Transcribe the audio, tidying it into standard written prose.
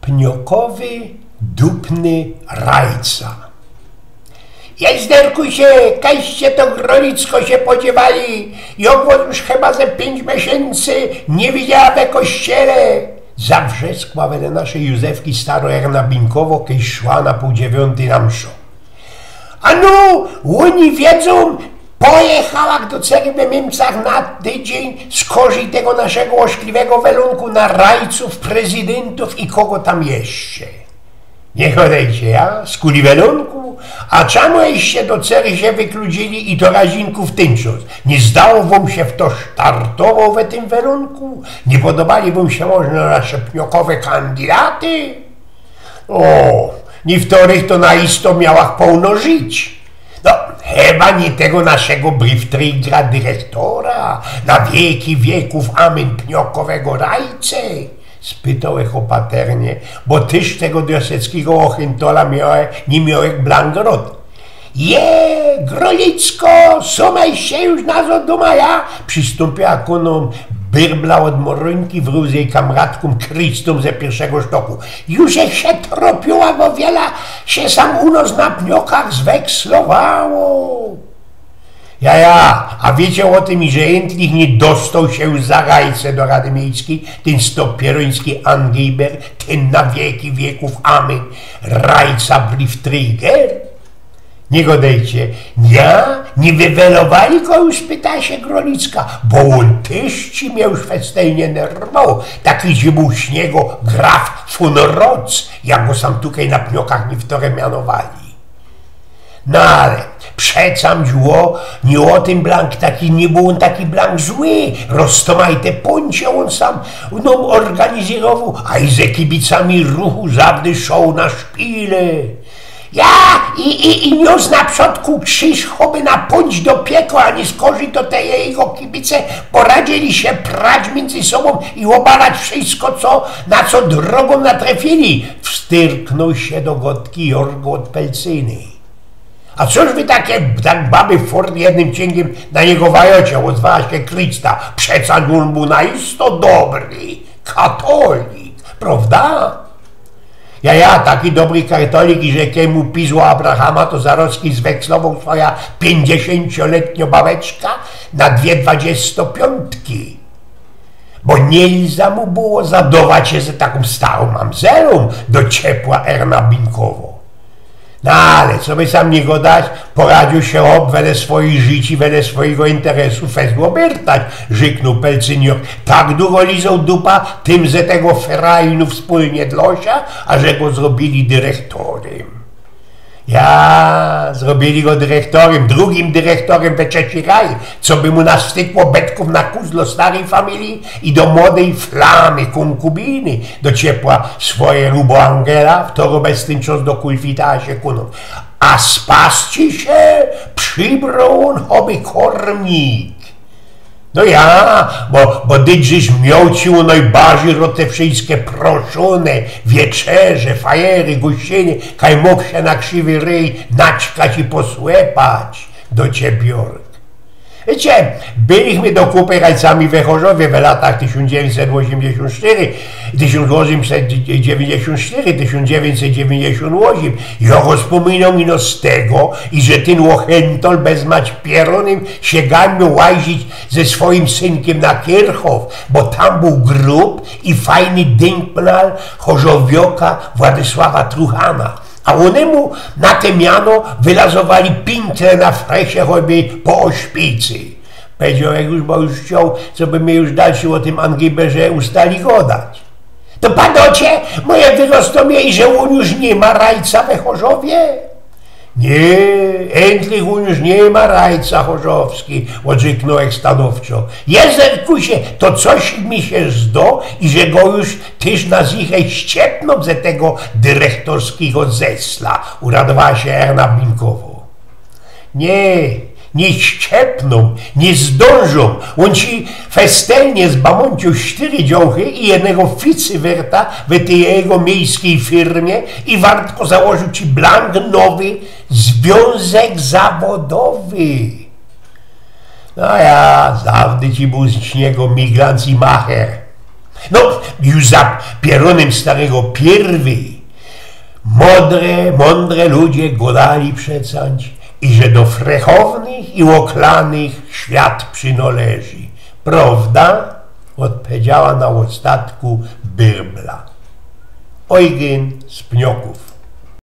Pniokowy, dupny rajca. Jezderku się, kaście to Grolicko się podziewali, jogło już chyba ze 5 miesięcy nie widziała we kościele. Zawrzeskła wele naszej Józefki staro Binkowo, kiedyś szła na 8:30 na mszo. A no, oni wiedzą, pojechała do cerkwi w Niemcach na tydzień skorzy tego naszego oszkliwego welunku na rajców, prezydentów i kogo tam jeszcze. Niech odejdzie, ja? Z kuli welunku? A czemu jeszcze do cerkwi wykludzili i to razinków tyncząc? Nie zdało wam się w to startował we tym welunku? Nie podobali wam się może nasze pniokowe kandydaty? O, nie w których to na isto miałach pełno żyć. No, chyba nie tego naszego briefträgera dyrektora, na wieki wieków amen pniokowego rajce? Spytał opaternie, bo tyż tego dioseckiego ochyntola nie miał jak blangrot. Grolicko, sumaj się już na do maja, przystąpiła konom byrbla od moronki w rózej kamratkom Krystom ze pierwszego sztoku. Już się tropiła, bo wiele się sam u nas na pniokach zwekslowało. A wiecie o tym, że endlich nie dostał się już za rajce do Rady Miejskiej, ten stopieroński Angeber, ten na wieki wieków amen, rajca briefträger? Nie godejcie, nie wywelowali go już, pyta się Grolicka, bo on też ci miał szwestejnie nerwał, taki, że był śniego graf von Rotz, jak go sam tutaj na pniokach niewtore mianowali. No ale przecam zło, nie o tym blank taki, nie był on taki blank zły, roztomajte poncie on sam nam organizował, a i ze kibicami ruchu zawdy show na szpile. I niósł na przodku krzyż, choby na pójść do piekła, a nie skorzy to te jego kibice poradzili się prać między sobą i obalać wszystko, na co drogą natrafili. Wstyrknął się do gotki Jorgo od Pelcyny. A cóż wy tak baby fort jednym cięgiem na niego wajocie, odzwała się Krista. Przeca on był naisto dobry katolik, prawda? Taki dobry katolik, i że kiemu pizło Abrahama, to Zarocki zwekslował swoja 50-letnia babeczka na 2 25. Bo nie mu było zadować się ze taką starą mamzelą do ciepła Binkowo. No ale co by sam nie godać, poradził się wele swoich życi, wele swojego interesu fezło obertać, rzeknął Pelcyniok. Tak długo lizał dupa tym ze tego ferajnu wspólnie dlosia, a że go zrobili dyrektorem. Zrobili go dyrektorem, drugim dyrektorem we trzeci raj, co by mu nastykło betków na kuzlo starej familii i do młodej flamy konkubiny, do ciepła swoje rubo Angela, wtoro bez tym czas do kulwita się kuną. A spasci się przybrał on choby kormnik. No bo dydżyś miałcił najbardziej te wszystkie proszone wieczerze, fajery, gościnie, kaj mógł się na krzywy ryj naćkać i posłepać do ciebie. Wiecie, byliśmy do kupy rajcami we Chorzowie w latach 1984, 1998. Ja rozpominam ino z tego, i że ten Łochentol bez mać pieronym się ganił łazić ze swoim synkiem na Kierchow, bo tam był grób i fajny denkmal chorzowioka Władysława Truchana. A onemu na te miano wylazowali pintle na fresie choćby po ośpicy. Powiedział, jak już, bo już chciał, co by mnie już dalszy o tym Angiberze ustali godać. To panocie, moje wyrostomie, że on już nie ma rajca we Chorzowie? Nie, endlich on już nie ma rajca chorzowski, odrzeknął stanowczo. Jezerkusie, to coś mi się zdo i że go już tyż na zichę ściepną ze tego dyrektorskiego zesla, uradowała się Binkowo. Nie ściepną, nie zdążą. On ci festelnie z bamonciu 4 dziąchy i jednego ficywerta w tej jego miejskiej firmie i wartko założył ci blank nowy związek zawodowy. No zawdy ci był z niego migrant i macher. No, już za pieronem starego pierwy mądre ludzie godali przecąć, i że do frechownych i oklanych świat przynależy. Prawda? Odpowiedziała na ostatku Byrbla. Eugen z Pnioków.